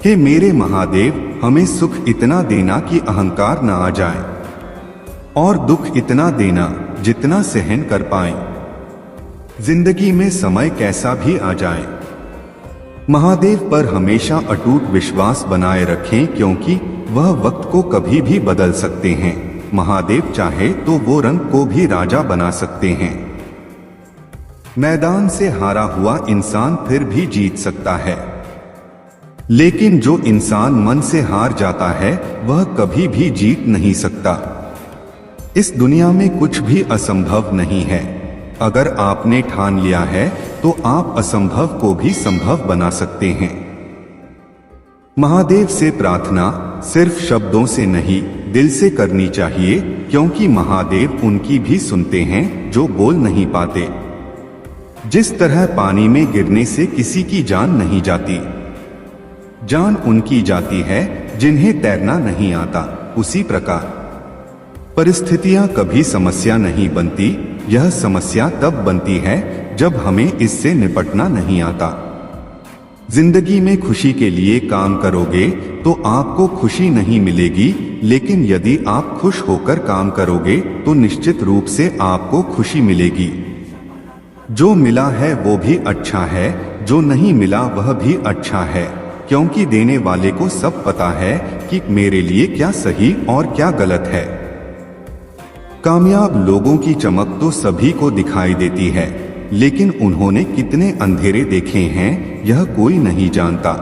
हे मेरे महादेव, हमें सुख इतना देना कि अहंकार न आ जाए, और दुख इतना देना जितना सहन कर पाए। जिंदगी में समय कैसा भी आ जाए, महादेव पर हमेशा अटूट विश्वास बनाए रखें, क्योंकि वह वक्त को कभी भी बदल सकते हैं। महादेव चाहे तो वो रंग को भी राजा बना सकते हैं। मैदान से हारा हुआ इंसान फिर भी जीत सकता है, लेकिन जो इंसान मन से हार जाता है वह कभी भी जीत नहीं सकता। इस दुनिया में कुछ भी असंभव नहीं है। अगर आपने ठान लिया है तो आप असंभव को भी संभव बना सकते हैं। महादेव से प्रार्थना सिर्फ शब्दों से नहीं, दिल से करनी चाहिए, क्योंकि महादेव उनकी भी सुनते हैं जो बोल नहीं पाते। जिस तरह पानी में गिरने से किसी की जान नहीं जाती, जान उनकी जाती है जिन्हें तैरना नहीं आता, उसी प्रकार परिस्थितियां कभी समस्या नहीं बनती, यह समस्या तब बनती है जब हमें इससे निपटना नहीं आता। जिंदगी में खुशी के लिए काम करोगे तो आपको खुशी नहीं मिलेगी, लेकिन यदि आप खुश होकर काम करोगे तो निश्चित रूप से आपको खुशी मिलेगी। जो मिला है वो भी अच्छा है, जो नहीं मिला वह भी अच्छा है, क्योंकि देने वाले को सब पता है कि मेरे लिए क्या सही और क्या गलत है। कामयाब लोगों की चमक तो सभी को दिखाई देती है, लेकिन उन्होंने कितने अंधेरे देखे हैं यह कोई नहीं जानता।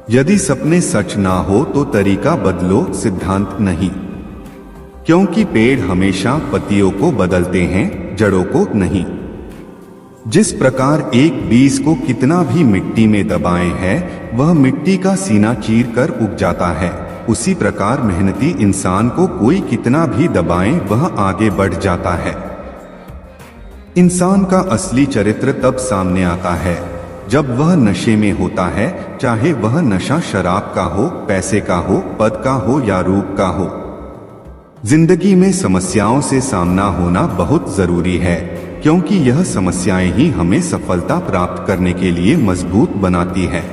यदि सपने सच ना हो तो तरीका बदलो, सिद्धांत नहीं, क्योंकि पेड़ हमेशा पत्तियों को बदलते हैं, जड़ों को नहीं। जिस प्रकार एक बीज को कितना भी मिट्टी में दबाए है वह मिट्टी का सीना चीर कर उग जाता है, उसी प्रकार मेहनती इंसान को कोई कितना भी दबाए वह आगे बढ़ जाता है। इंसान का असली चरित्र तब सामने आता है जब वह नशे में होता है, चाहे वह नशा शराब का हो, पैसे का हो, पद का हो या रूप का हो। जिंदगी में समस्याओं से सामना होना बहुत जरूरी है, क्योंकि यह समस्याएं ही हमें सफलता प्राप्त करने के लिए मजबूत बनाती है।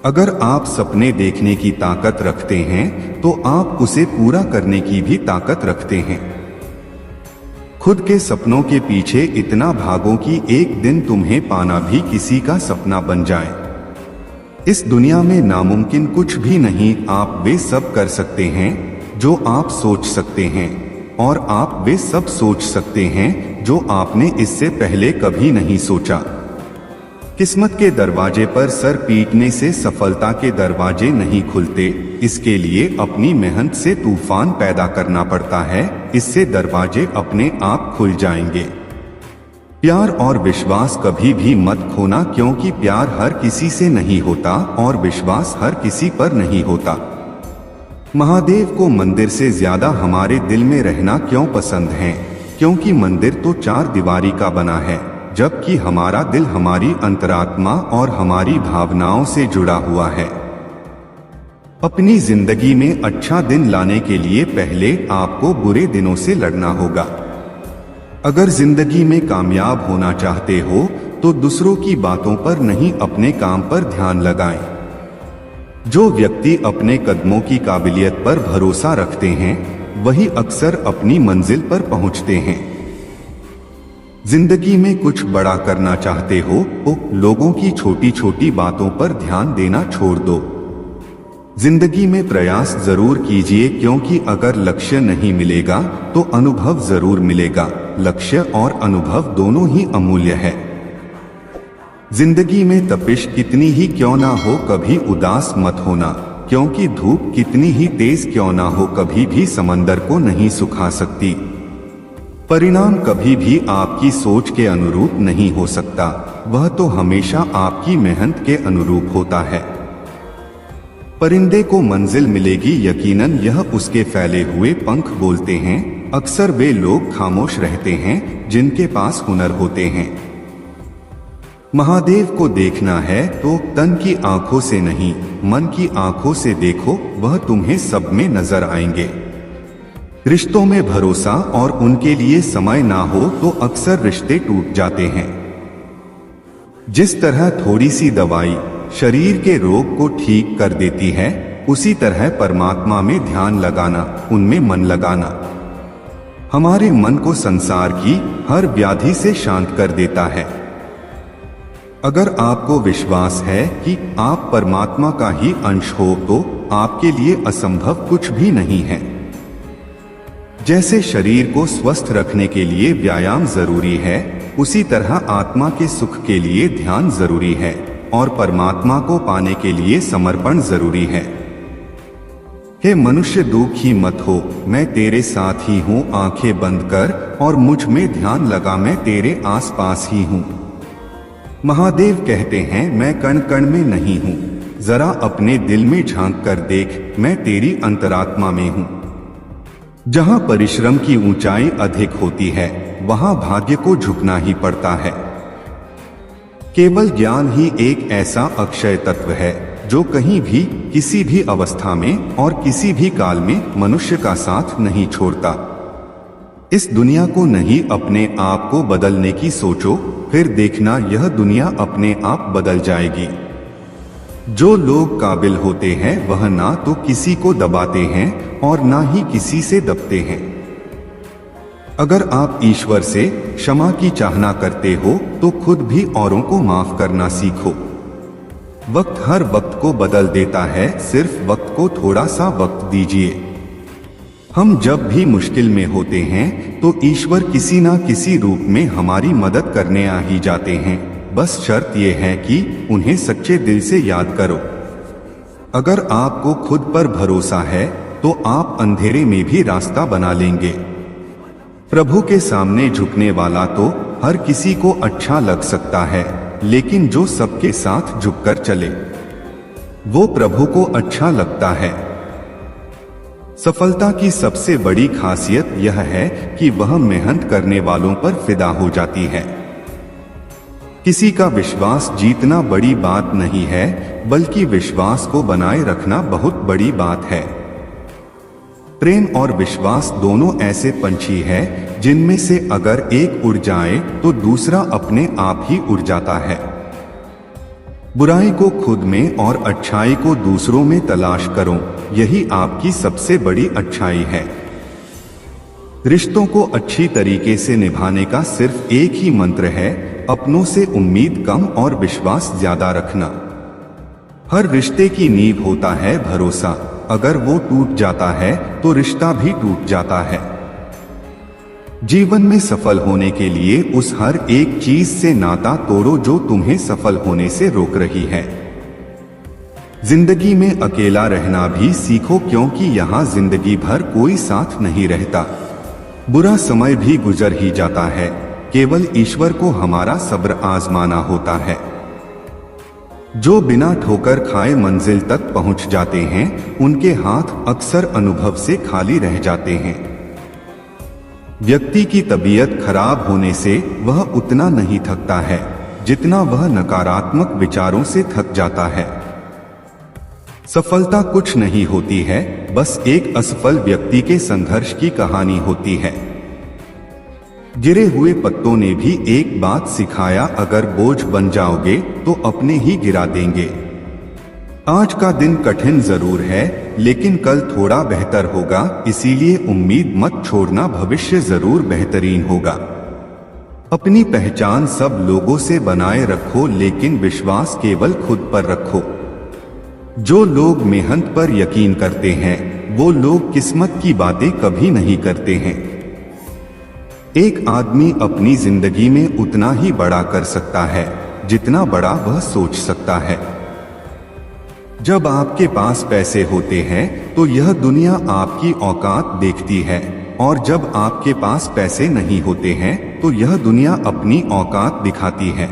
अगर आप सपने देखने की ताकत रखते हैं तो आप उसे पूरा करने की भी ताकत रखते हैं। खुद के सपनों के पीछे इतना भागो कि एक दिन तुम्हें पाना भी किसी का सपना बन जाए। इस दुनिया में नामुमकिन कुछ भी नहीं, आप वे सब कर सकते हैं जो आप सोच सकते हैं, और आप वे सब सोच सकते हैं जो आपने इससे पहले कभी नहीं सोचा। किस्मत के दरवाजे पर सर पीटने से सफलता के दरवाजे नहीं खुलते, इसके लिए अपनी मेहनत से तूफान पैदा करना पड़ता है, इससे दरवाजे अपने आप खुल जाएंगे। प्यार और विश्वास कभी भी मत खोना, क्योंकि प्यार हर किसी से नहीं होता और विश्वास हर किसी पर नहीं होता। महादेव को मंदिर से ज्यादा हमारे दिल में रहना क्यों पसंद है? क्योंकि मंदिर तो चार दीवारी का बना है, जबकि हमारा दिल हमारी अंतरात्मा और हमारी भावनाओं से जुड़ा हुआ है। अपनी जिंदगी में अच्छा दिन लाने के लिए पहले आपको बुरे दिनों से लड़ना होगा। अगर जिंदगी में कामयाब होना चाहते हो तो दूसरों की बातों पर नहीं, अपने काम पर ध्यान लगाएं। जो व्यक्ति अपने कदमों की काबिलियत पर भरोसा रखते हैं वही अक्सर अपनी मंजिल पर पहुंचते हैं। जिंदगी में कुछ बड़ा करना चाहते हो तो लोगों की छोटी छोटी बातों पर ध्यान देना छोड़ दो। जिंदगी में प्रयास जरूर कीजिए, क्योंकि अगर लक्ष्य नहीं मिलेगा तो अनुभव जरूर मिलेगा। लक्ष्य और अनुभव दोनों ही अमूल्य है। जिंदगी में तपिश कितनी ही क्यों ना हो कभी उदास मत होना, क्योंकि धूप कितनी ही तेज क्यों ना हो कभी भी समंदर को नहीं सुखा सकती। परिणाम कभी भी आपकी सोच के अनुरूप नहीं हो सकता, वह तो हमेशा आपकी मेहनत के अनुरूप होता है। परिंदे को मंजिल मिलेगी यकीनन, यह उसके फैले हुए पंख बोलते हैं। अक्सर वे लोग खामोश रहते हैं जिनके पास हुनर होते हैं। महादेव को देखना है तो तन की आंखों से नहीं, मन की आंखों से देखो, वह तुम्हें सब में नजर आएंगे। रिश्तों में भरोसा और उनके लिए समय ना हो तो अक्सर रिश्ते टूट जाते हैं। जिस तरह थोड़ी सी दवाई शरीर के रोग को ठीक कर देती है, उसी तरह परमात्मा में ध्यान लगाना, उनमें मन लगाना हमारे मन को संसार की हर व्याधि से शांत कर देता है। अगर आपको विश्वास है कि आप परमात्मा का ही अंश हो तो आपके लिए असंभव कुछ भी नहीं है। जैसे शरीर को स्वस्थ रखने के लिए व्यायाम जरूरी है, उसी तरह आत्मा के सुख के लिए ध्यान जरूरी है और परमात्मा को पाने के लिए समर्पण जरूरी है। हे मनुष्य, दुखी मत हो, मैं तेरे साथ ही हूँ, आंखें बंद कर और मुझ में ध्यान लगा, मैं तेरे आसपास ही हूँ। महादेव कहते हैं, मैं कण कण में नहीं हूँ, जरा अपने दिल में झांक कर देख, मैं तेरी अंतरात्मा में हूँ। जहाँ परिश्रम की ऊंचाई अधिक होती है, वहाँ भाग्य को झुकना ही पड़ता है। केवल ज्ञान ही एक ऐसा अक्षय तत्व है जो कहीं भी, किसी भी अवस्था में और किसी भी काल में मनुष्य का साथ नहीं छोड़ता। इस दुनिया को नहीं, अपने आप को बदलने की सोचो, फिर देखना यह दुनिया अपने आप बदल जाएगी। जो लोग काबिल होते हैं वह ना तो किसी को दबाते हैं और ना ही किसी से दबते हैं। अगर आप ईश्वर से क्षमा की चाहना करते हो तो खुद भी औरों को माफ करना सीखो। वक्त हर वक्त को बदल देता है, सिर्फ वक्त को थोड़ा सा वक्त दीजिए। हम जब भी मुश्किल में होते हैं तो ईश्वर किसी ना किसी रूप में हमारी मदद करने आ ही जाते हैं। बस शर्त यह है कि उन्हें सच्चे दिल से याद करो। अगर आपको खुद पर भरोसा है तो आप अंधेरे में भी रास्ता बना लेंगे। प्रभु के सामने झुकने वाला तो हर किसी को अच्छा लग सकता है, लेकिन जो सबके साथ झुककर चले वो प्रभु को अच्छा लगता है। सफलता की सबसे बड़ी खासियत यह है कि वह मेहनत करने वालों पर फिदा हो जाती है। किसी का विश्वास जीतना बड़ी बात नहीं है, बल्कि विश्वास को बनाए रखना बहुत बड़ी बात है। प्रेम और विश्वास दोनों ऐसे पंछी हैं जिनमें से अगर एक उड़ जाए तो दूसरा अपने आप ही उड़ जाता है। बुराई को खुद में और अच्छाई को दूसरों में तलाश करो, यही आपकी सबसे बड़ी अच्छाई है। रिश्तों को अच्छी तरीके से निभाने का सिर्फ एक ही मंत्र है, अपनों से उम्मीद कम और विश्वास ज्यादा रखना। हर रिश्ते की नींव होता है भरोसा, अगर वो टूट जाता है तो रिश्ता भी टूट जाता है। जीवन में सफल होने के लिए उस हर एक चीज से नाता तोड़ो जो तुम्हें सफल होने से रोक रही है। जिंदगी में अकेला रहना भी सीखो, क्योंकि यहाँ जिंदगी भर कोई साथ नहीं रहता। बुरा समय भी गुजर ही जाता है, केवल ईश्वर को हमारा सब्र आजमाना होता है। जो बिना ठोकर खाए मंजिल तक पहुंच जाते हैं, उनके हाथ अक्सर अनुभव से खाली रह जाते हैं। व्यक्ति की तबीयत खराब होने से वह उतना नहीं थकता है जितना वह नकारात्मक विचारों से थक जाता है। सफलता कुछ नहीं होती है, बस एक असफल व्यक्ति के संघर्ष की कहानी होती है। गिरे हुए पत्तों ने भी एक बात सिखाया, अगर बोझ बन जाओगे तो अपने ही गिरा देंगे। आज का दिन कठिन जरूर है, लेकिन कल थोड़ा बेहतर होगा, इसीलिए उम्मीद मत छोड़ना, भविष्य जरूर बेहतरीन होगा। अपनी पहचान सब लोगों से बनाए रखो, लेकिन विश्वास केवल खुद पर रखो। जो लोग मेहनत पर यकीन करते हैं, वो लोग किस्मत की बातें कभी नहीं करते हैं। एक आदमी अपनी जिंदगी में उतना ही बड़ा कर सकता है जितना बड़ा वह सोच सकता है। जब आपके पास पैसे होते हैं तो यह दुनिया आपकी औकात देखती है, और जब आपके पास पैसे नहीं होते हैं तो यह दुनिया अपनी औकात दिखाती है।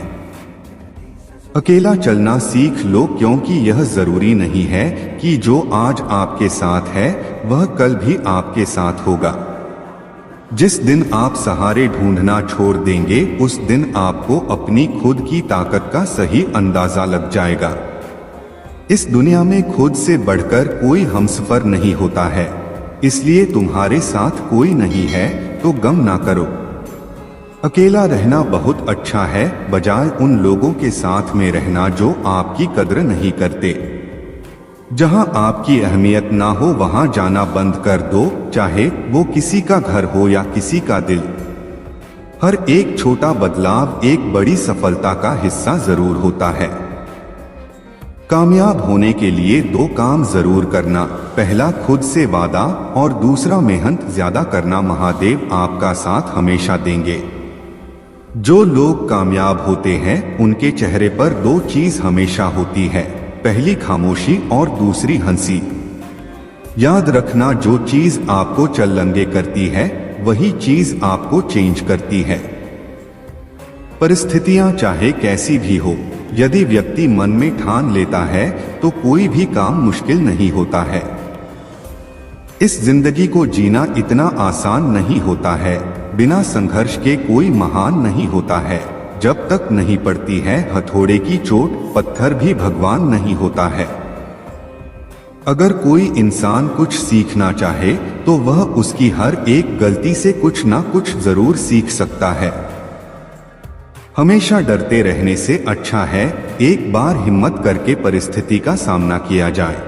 अकेला चलना सीख लो, क्योंकि यह जरूरी नहीं है कि जो आज आपके साथ है वह कल भी आपके साथ होगा। जिस दिन आप सहारे ढूंढना छोड़ देंगे, उस दिन आपको अपनी खुद की ताकत का सही अंदाजा लग जाएगा। इस दुनिया में खुद से बढ़कर कोई हमसफर नहीं होता है, इसलिए तुम्हारे साथ कोई नहीं है तो गम ना करो। अकेला रहना बहुत अच्छा है, बजाय उन लोगों के साथ में रहना जो आपकी कद्र नहीं करते। जहां आपकी अहमियत ना हो वहां जाना बंद कर दो, चाहे वो किसी का घर हो या किसी का दिल। हर एक छोटा बदलाव एक बड़ी सफलता का हिस्सा जरूर होता है। कामयाब होने के लिए 2 काम जरूर करना, पहला खुद से वादा और दूसरा मेहनत ज्यादा करना। महादेव आपका साथ हमेशा देंगे। जो लोग कामयाब होते हैं उनके चेहरे पर 2 चीज हमेशा होती है, पहली खामोशी और दूसरी हंसी। याद रखना, जो चीज आपको चल्लंगे करती है वही चीज आपको चेंज करती है। परिस्थितियां चाहे कैसी भी हो, यदि व्यक्ति मन में ठान लेता है तो कोई भी काम मुश्किल नहीं होता है। इस जिंदगी को जीना इतना आसान नहीं होता है, बिना संघर्ष के कोई महान नहीं होता है। जब तक नहीं पड़ती है हथौड़े की चोट, पत्थर भी भगवान नहीं होता है। अगर कोई इंसान कुछ सीखना चाहे तो वह उसकी हर एक गलती से कुछ ना कुछ जरूर सीख सकता है। हमेशा डरते रहने से अच्छा है एक बार हिम्मत करके परिस्थिति का सामना किया जाए।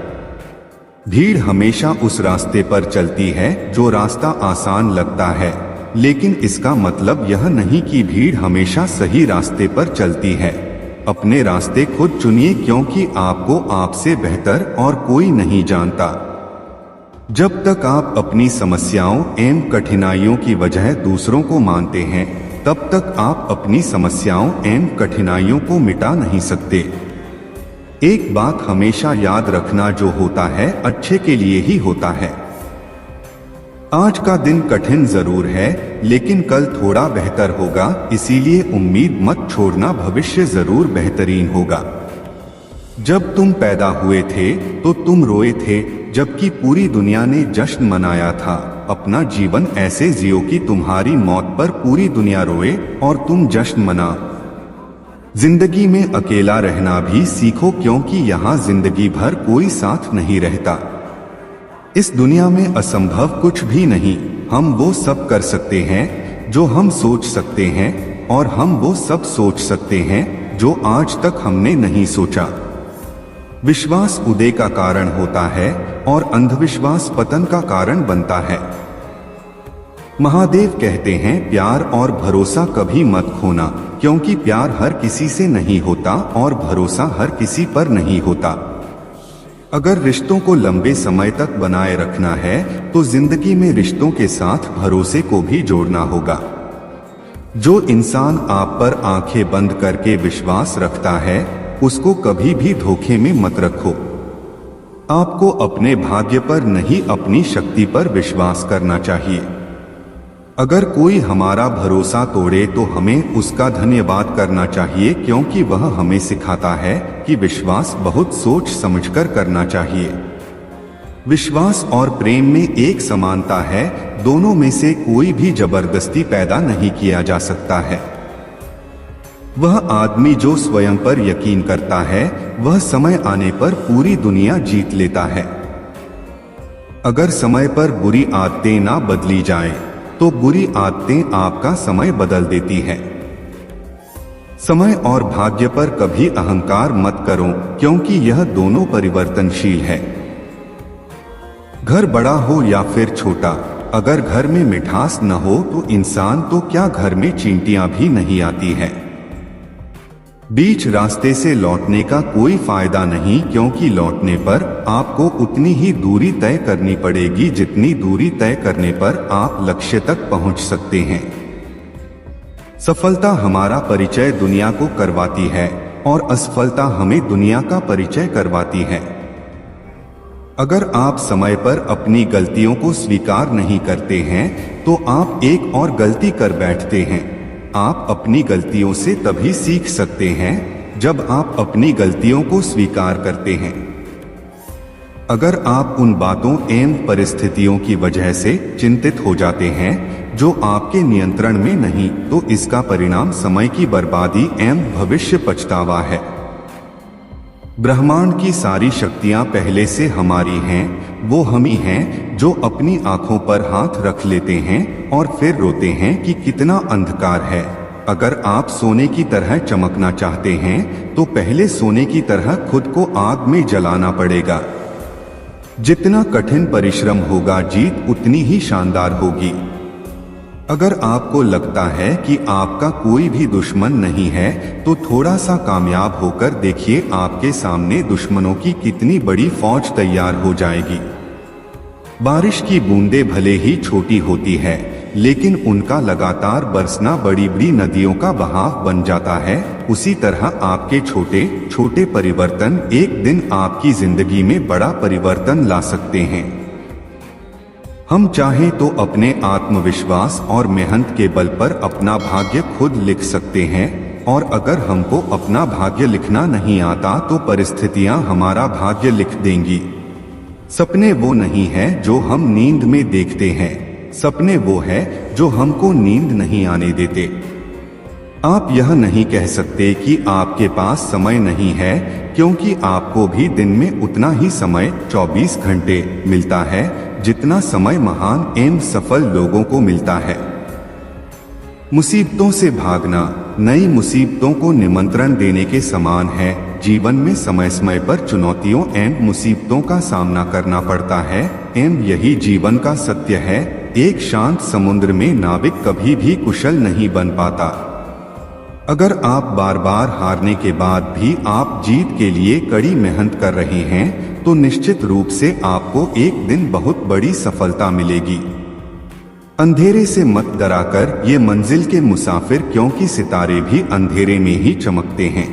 भीड़ हमेशा उस रास्ते पर चलती है जो रास्ता आसान लगता है, लेकिन इसका मतलब यह नहीं कि भीड़ हमेशा सही रास्ते पर चलती है। अपने रास्ते खुद चुनिए, क्योंकि आपको आपसे बेहतर और कोई नहीं जानता। जब तक आप अपनी समस्याओं एवं कठिनाइयों की वजह दूसरों को मानते हैं, तब तक आप अपनी समस्याओं एवं कठिनाइयों को मिटा नहीं सकते। एक बात हमेशा याद रखना, जो होता है अच्छे के लिए ही होता है। आज का दिन कठिन जरूर है, लेकिन कल थोड़ा बेहतर होगा, इसीलिए उम्मीद मत छोड़ना, भविष्य जरूर बेहतरीन होगा। जब तुम पैदा हुए थे तो तुम रोए थे, जबकि पूरी दुनिया ने जश्न मनाया था। अपना जीवन ऐसे जियो कि तुम्हारी मौत पर पूरी दुनिया रोए और तुम जश्न मना। जिंदगी में अकेला रहना भी सीखो, क्योंकि यहाँ जिंदगी भर कोई साथ नहीं रहता। इस दुनिया में असंभव कुछ भी नहीं। हम वो सब कर सकते हैं जो हम सोच सकते हैं, और हम वो सब सोच सकते हैं जो आज तक हमने नहीं सोचा। विश्वास उदय का कारण होता है और अंधविश्वास पतन का कारण बनता है। महादेव कहते हैं, प्यार और भरोसा कभी मत खोना, क्योंकि प्यार हर किसी से नहीं होता और भरोसा हर किसी पर नहीं होता। अगर रिश्तों को लंबे समय तक बनाए रखना है तो जिंदगी में रिश्तों के साथ भरोसे को भी जोड़ना होगा। जो इंसान आप पर आंखें बंद करके विश्वास रखता है, उसको कभी भी धोखे में मत रखो। आपको अपने भाग्य पर नहीं, अपनी शक्ति पर विश्वास करना चाहिए। अगर कोई हमारा भरोसा तोड़े तो हमें उसका धन्यवाद करना चाहिए, क्योंकि वह हमें सिखाता है कि विश्वास बहुत सोच समझकर करना चाहिए। विश्वास और प्रेम में एक समानता है, दोनों में से कोई भी जबरदस्ती पैदा नहीं किया जा सकता है। वह आदमी जो स्वयं पर यकीन करता है, वह समय आने पर पूरी दुनिया जीत लेता है। अगर समय पर बुरी आदतें ना बदली जाएं, तो बुरी आदतें आपका समय बदल देती है। समय और भाग्य पर कभी अहंकार मत करो, क्योंकि यह दोनों परिवर्तनशील है। घर बड़ा हो या फिर छोटा, अगर घर में मिठास न हो तो इंसान तो क्या, घर में चींटियां भी नहीं आती है। बीच रास्ते से लौटने का कोई फायदा नहीं, क्योंकि लौटने पर आपको उतनी ही दूरी तय करनी पड़ेगी जितनी दूरी तय करने पर आप लक्ष्य तक पहुंच सकते हैं। सफलता हमारा परिचय दुनिया को करवाती है और असफलता हमें दुनिया का परिचय करवाती है। अगर आप समय पर अपनी गलतियों को स्वीकार नहीं करते हैं तो आप एक और गलती कर बैठते हैं। आप अपनी गलतियों से तभी सीख सकते हैं जब आप अपनी गलतियों को स्वीकार करते हैं। अगर आप उन बातों एवं परिस्थितियों की वजह से चिंतित हो जाते हैं जो आपके नियंत्रण में नहीं, तो इसका परिणाम समय की बर्बादी एवं भविष्य पछतावा है। ब्रह्मांड की सारी शक्तियां पहले से हमारी हैं, वो हम ही हैं जो अपनी आंखों पर हाथ रख लेते हैं और फिर रोते हैं कि कितना अंधकार है। अगर आप सोने की तरह चमकना चाहते हैं तो पहले सोने की तरह खुद को आग में जलाना पड़ेगा। जितना कठिन परिश्रम होगा, जीत उतनी ही शानदार होगी। अगर आपको लगता है कि आपका कोई भी दुश्मन नहीं है तो थोड़ा सा कामयाब होकर देखिए, आपके सामने दुश्मनों की कितनी बड़ी फौज तैयार हो जाएगी। बारिश की बूंदें भले ही छोटी होती है, लेकिन उनका लगातार बरसना बड़ी बड़ी नदियों का बहाव बन जाता है। उसी तरह आपके छोटे छोटे परिवर्तन एक दिन आपकी जिंदगी में बड़ा परिवर्तन ला सकते हैं। हम चाहें तो अपने आत्मविश्वास और मेहनत के बल पर अपना भाग्य खुद लिख सकते हैं, और अगर हमको अपना भाग्य लिखना नहीं आता तो परिस्थितियां हमारा भाग्य लिख देंगी। सपने वो नहीं है जो हम नींद में देखते हैं, सपने वो है जो हमको नींद नहीं आने देते। आप यह नहीं कह सकते कि आपके पास समय नहीं है, क्योंकि आपको भी दिन में उतना ही समय 24 घंटे मिलता है जितना समय महान एवं सफल लोगों को मिलता है। मुसीबतों से भागना नई मुसीबतों को निमंत्रण देने के समान है। जीवन में समय समय पर चुनौतियों एवं मुसीबतों का सामना करना पड़ता है, एवं यही जीवन का सत्य है। एक शांत समुद्र में नाविक कभी भी कुशल नहीं बन पाता। अगर आप बार बार हारने के बाद भी आप जीत के लिए कड़ी मेहनत कर रहे हैं तो निश्चित रूप से आपको एक दिन बहुत बड़ी सफलता मिलेगी। अंधेरे से मत डराकर ये मंजिल के मुसाफिर, क्योंकि सितारे भी अंधेरे में ही चमकते हैं।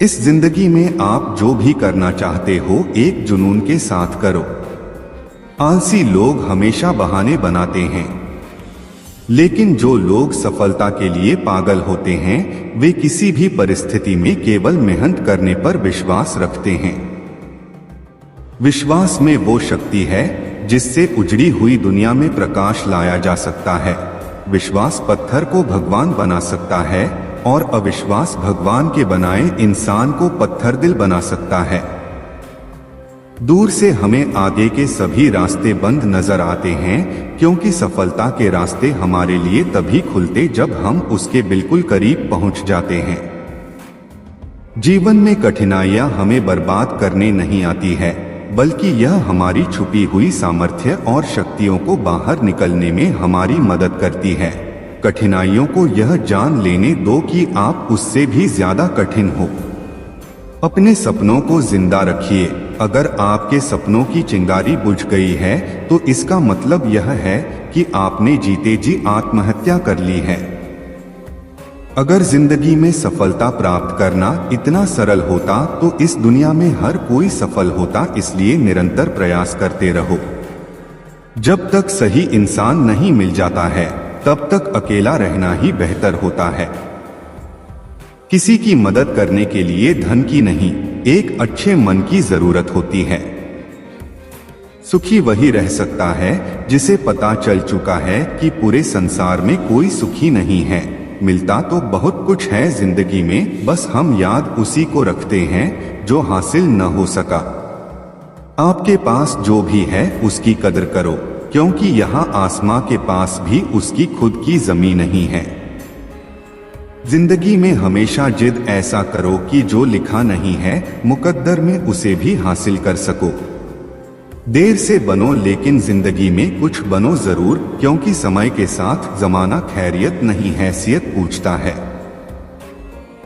इस जिंदगी में आप जो भी करना चाहते हो एक जुनून के साथ करो। आलसी लोग हमेशा बहाने बनाते हैं, लेकिन जो लोग सफलता के लिए पागल होते हैं वे किसी भी परिस्थिति में केवल मेहनत करने पर विश्वास रखते हैं। विश्वास में वो शक्ति है जिससे उजड़ी हुई दुनिया में प्रकाश लाया जा सकता है। विश्वास पत्थर को भगवान बना सकता है और अविश्वास भगवान के बनाए इंसान को पत्थर दिल बना सकता है। दूर से हमें आगे के सभी रास्ते बंद नजर आते हैं, क्योंकि सफलता के रास्ते हमारे लिए तभी खुलते जब हम उसके बिल्कुल करीब पहुंच जाते हैं। जीवन में कठिनाइयां हमें बर्बाद करने नहीं आती है, बल्कि यह हमारी छुपी हुई सामर्थ्य और शक्तियों को बाहर निकलने में हमारी मदद करती है। कठिनाइयों को यह जान लेने दो कि आप उससे भी ज्यादा कठिन हो। अपने सपनों को जिंदा रखिए। अगर आपके सपनों की चिंगारी बुझ गई है तो इसका मतलब यह है कि आपने जीते जी आत्महत्या कर ली है। अगर जिंदगी में सफलता प्राप्त करना इतना सरल होता तो इस दुनिया में हर कोई सफल होता। इसलिए निरंतर प्रयास करते रहो। जब तक सही इंसान नहीं मिल जाता है तब तक अकेला रहना ही बेहतर होता है। किसी की मदद करने के लिए धन की नहीं, एक अच्छे मन की जरूरत होती है। सुखी वही रह सकता है जिसे पता चल चुका है कि पूरे संसार में कोई सुखी नहीं है। मिलता तो बहुत कुछ है जिंदगी में, बस हम याद उसी को रखते हैं जो हासिल न हो सका। आपके पास जो भी है उसकी कदर करो, क्योंकि यहाँ आसमां के पास भी उसकी खुद की जमीन नहीं है। जिंदगी में हमेशा जिद ऐसा करो कि जो लिखा नहीं है मुकद्दर में उसे भी हासिल कर सको। देर से बनो लेकिन जिंदगी में कुछ बनो जरूर, क्योंकि समय के साथ जमाना खैरियत नहीं हैसियत पूछता है।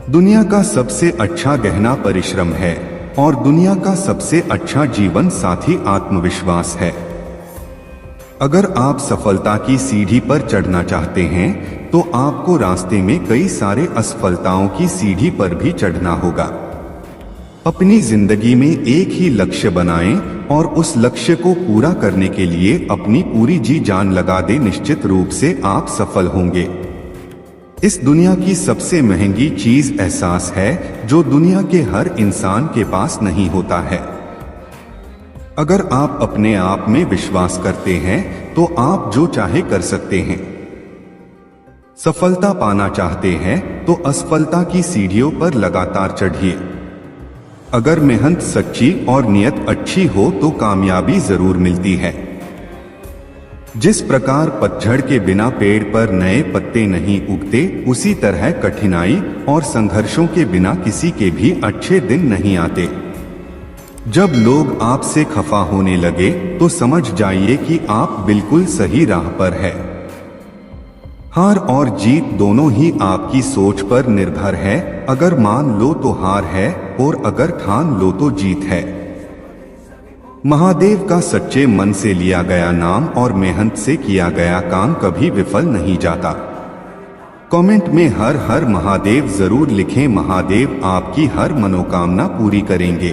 दुनिया का सबसे अच्छा गहना परिश्रम है और दुनिया का सबसे अच्छा जीवन साथी आत्मविश्वास है। अगर आप सफलता की सीढ़ी पर चढ़ना चाहते हैं तो आपको रास्ते में कई सारे असफलताओं की सीढ़ी पर भी चढ़ना होगा। अपनी जिंदगी में एक ही लक्ष्य बनाएं और उस लक्ष्य को पूरा करने के लिए अपनी पूरी जी जान लगा दें। निश्चित रूप से आप सफल होंगे। इस दुनिया की सबसे महंगी चीज एहसास है, जो दुनिया के हर इंसान के पास नहीं होता है। अगर आप अपने आप में विश्वास करते हैं तो आप जो चाहे कर सकते हैं। सफलता पाना चाहते हैं तो असफलता की सीढ़ियों पर लगातार चढ़िए। अगर मेहनत सच्ची और नियत अच्छी हो तो कामयाबी जरूर मिलती है। जिस प्रकार पतझड़ के बिना पेड़ पर नए पत्ते नहीं उगते, उसी तरह कठिनाई और संघर्षों के बिना किसी के भी अच्छे दिन नहीं आते। जब लोग आपसे खफा होने लगे तो समझ जाइए कि आप बिल्कुल सही राह पर है। हार और जीत दोनों ही आपकी सोच पर निर्भर है। अगर मान लो तो हार है और अगर ठान लो तो जीत है। महादेव का सच्चे मन से लिया गया नाम और मेहनत से किया गया काम कभी विफल नहीं जाता। कमेंट में हर हर महादेव जरूर लिखें। महादेव आपकी हर मनोकामना पूरी करेंगे।